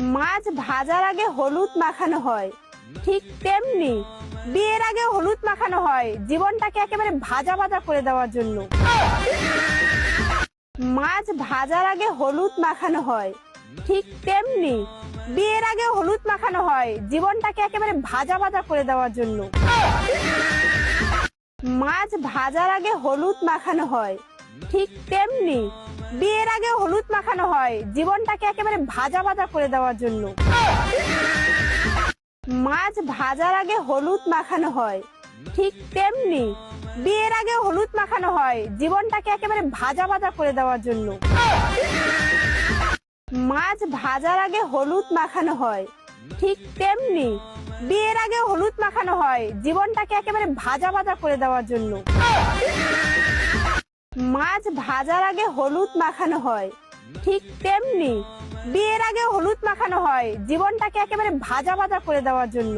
মাছ ভাজার আগে হলুদ মাখানো হয়, ঠিক তেমনি বিয়ের আগে হলুদ মাখানো হয় জীবনটাকে একেবারে ভাজা ভাজা করে দেওয়ার জন্য। মাছ ভাজার আগে হলুদ মাখানো হয়, ঠিক তেমনি বিয়ের আগে হলুদ মাখানো হয় জীবনটাকে একেবারে ভাজা ভাজা করে দেওয়ার জন্য। মাছ ভাজার আগে হলুদ মাখানো হয়, ঠিক তেমনি বিয়ের আগে হলুদ মাখানো হয় জীবনটাকে একেবারে ভাজা ভাজা করে দেওয়ার জন্য। মাছ ভাজার আগে হলুদ মাখানো হয়, ঠিক তেমনি বিয়ের আগে হলুদ মাখানো হয় জীবনটাকে একেবারে ভাজা ভাজা করে দেওয়ার জন্য। মাছ ভাজার আগে হলুদ মাখানো হয়, ঠিক তেমনি বিয়ের আগে হলুদ মাখানো হয় জীবনটাকে একেবারে ভাজা ভাজা করে দেওয়ার জন্য। মাছ ভাজার আগে হলুদ মাখানো হয়, ঠিক তেমনি বিয়ের আগে হলুদ মাখানো হয় জীবনটাকে একেবারে ভাজা ভাজা করে দেওয়ার জন্য।